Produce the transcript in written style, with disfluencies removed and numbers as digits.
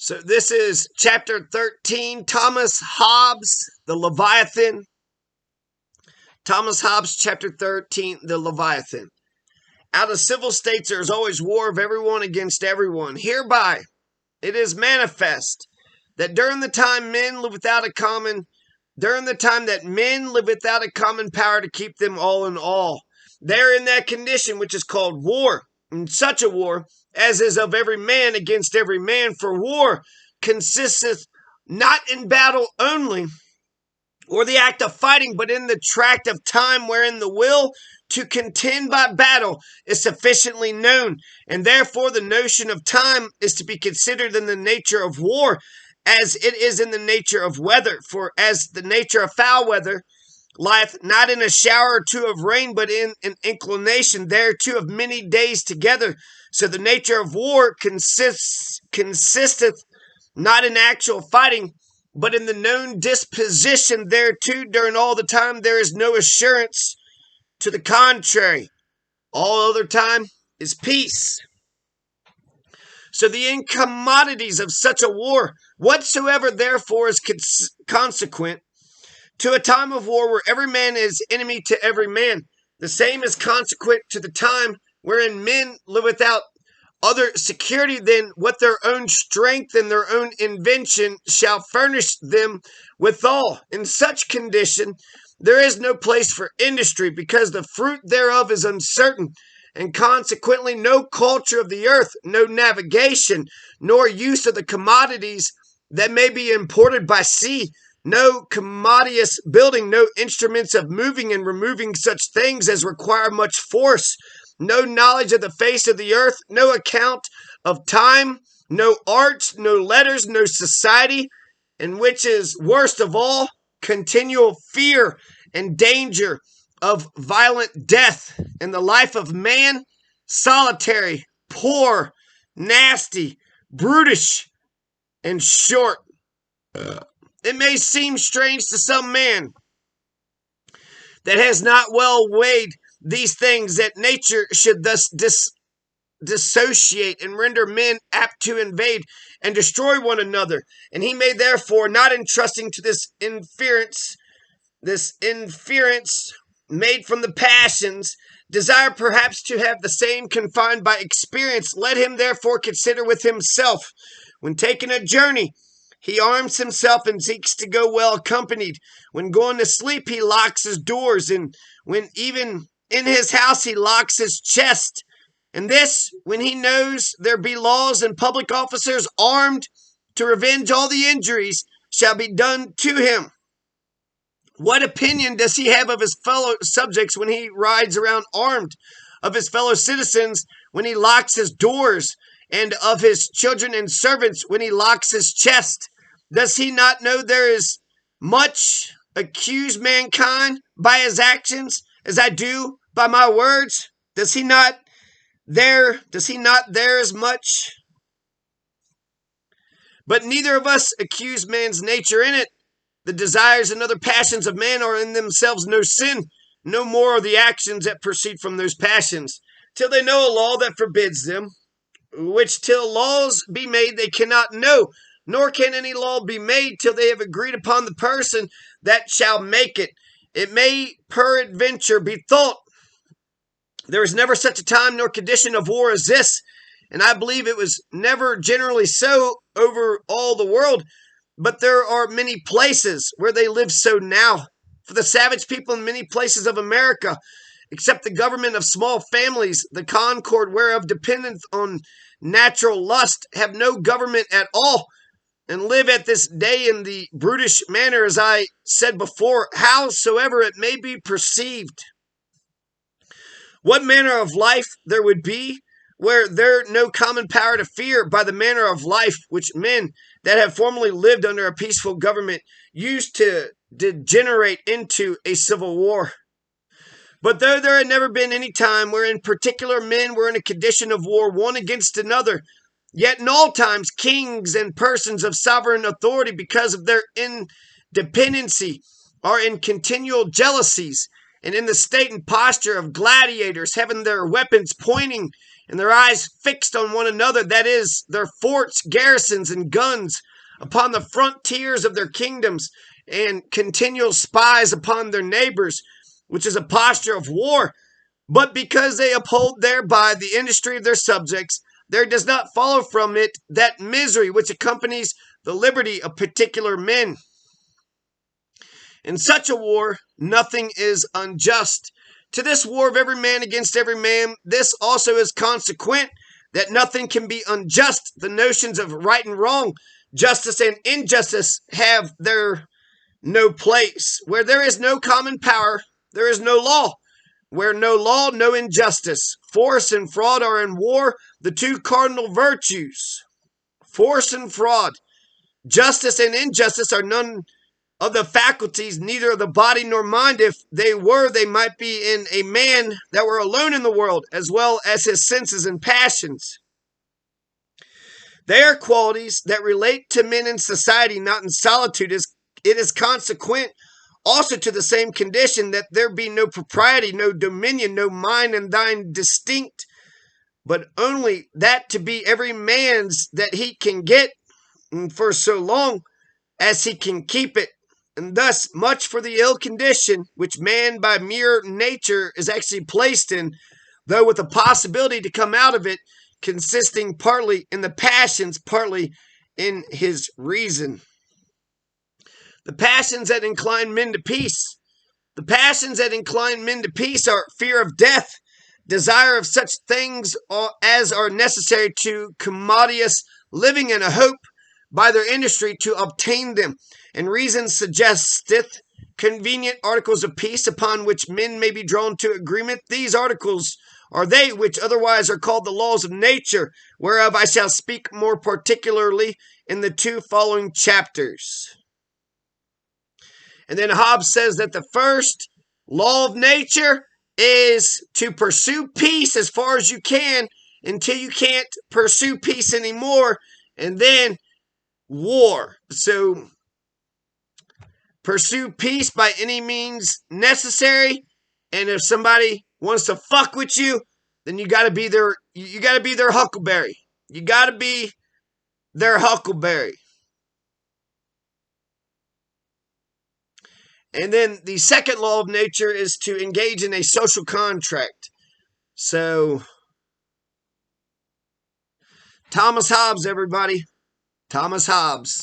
So this is chapter 13, Thomas Hobbes, the Leviathan. Thomas Hobbes, chapter 13, the Leviathan. Out of civil states there is always war of everyone against everyone. Hereby it is manifest that during the time that men live without a common power to keep them all in all, they are in that condition which is called war. And such a war as is of every man against every man, for war consisteth not in battle only, or the act of fighting, but in the tract of time wherein the will to contend by battle is sufficiently known, and therefore the notion of time is to be considered in the nature of war, as it is in the nature of weather. For as the nature of foul weather lieth not in a shower or two of rain, but in an inclination thereto of many days together, so the nature of war consisteth not in actual fighting, but in the known disposition thereto during all the time there is no assurance to the contrary. All other time is peace. So the incommodities of such a war, whatsoever therefore is consequent to a time of war where every man is enemy to every man, the same is consequent to the time wherein men live without other security than what their own strength and their own invention shall furnish them withal. In such condition, there is no place for industry, because the fruit thereof is uncertain, and consequently no culture of the earth, no navigation, nor use of the commodities that may be imported by sea, no commodious building, no instruments of moving and removing such things as require much force, no knowledge of the face of the earth, no account of time, no arts, no letters, no society, and which is worst of all, continual fear and danger of violent death, and the life of man solitary, poor, nasty, brutish, and short. It may seem strange to some man that has not well weighed these things, that nature should thus dissociate and render men apt to invade and destroy one another, and he may therefore, not entrusting to this inference made from the passions, desire perhaps to have the same confined by experience. Let him therefore consider with himself, when taking a journey, he arms himself and seeks to go well accompanied. When going to sleep, he locks his doors, and when even in his house, he locks his chest. And this, when he knows there be laws and public officers armed to revenge all the injuries shall be done to him. What opinion does he have of his fellow subjects when he rides around armed? Of his fellow citizens when he locks his doors? And of his children and servants when he locks his chest? Does he not know there is much accuse mankind by his actions, as I do by my words? Does he not there as much? But neither of us accuse man's nature in it. The desires and other passions of man are in themselves no sin, no more are the actions that proceed from those passions, till they know a law that forbids them, which till laws be made they cannot know, nor can any law be made till they have agreed upon the person that shall make it. It may peradventure be thought there is never such a time nor condition of war as this, and I believe it was never generally so over all the world, but there are many places where they live so now. For the savage people in many places of America, except the government of small families, the concord whereof dependeth on natural lust, have no government at all, and live at this day in the brutish manner, as I said before, howsoever it may be perceived. What manner of life there would be where there no common power to fear, by the manner of life which men that have formerly lived under a peaceful government used to degenerate into a civil war. But though there had never been any time wherein particular men were in a condition of war one against another, yet in all times kings and persons of sovereign authority, because of their independency, are in continual jealousies, and in the state and posture of gladiators, having their weapons pointing and their eyes fixed on one another, that is, their forts, garrisons, and guns, upon the frontiers of their kingdoms, and continual spies upon their neighbours, which is a posture of war. But because they uphold thereby the industry of their subjects, there does not follow from it that misery which accompanies the liberty of particular men. In such a war, nothing is unjust. To this war of every man against every man, this also is consequent, that nothing can be unjust. The notions of right and wrong, justice and injustice have their no place. Where there is no common power, there is no law. Where no law, no injustice. Force and fraud are in war the two cardinal virtues. Force and fraud. Justice and injustice are none of the faculties, neither of the body nor mind. If they were, they might be in a man that were alone in the world, as well as his senses and passions. They are qualities that relate to men in society, not in solitude. It is consequent also to the same condition that there be no propriety, no dominion, no mine and thine distinct, but only that to be every man's that he can get, and for so long as he can keep it. And thus much for the ill condition which man by mere nature is actually placed in, though with a possibility to come out of it, consisting partly in the passions, partly in his reason. The passions that incline men to peace. The passions that incline men to peace are fear of death, desire of such things as are necessary to commodious living, and a hope by their industry to obtain them. And reason suggesteth convenient articles of peace, upon which men may be drawn to agreement. These articles are they which otherwise are called the laws of nature, whereof I shall speak more particularly in the two following chapters. And then Hobbes says that the first law of nature is to pursue peace as far as you can until you can't pursue peace anymore, and then war. So pursue peace by any means necessary, and if somebody wants to fuck with you, then you gotta be their huckleberry. You gotta be their huckleberry. And then the second law of nature is to engage in a social contract. So Thomas Hobbes, everybody. Thomas Hobbes.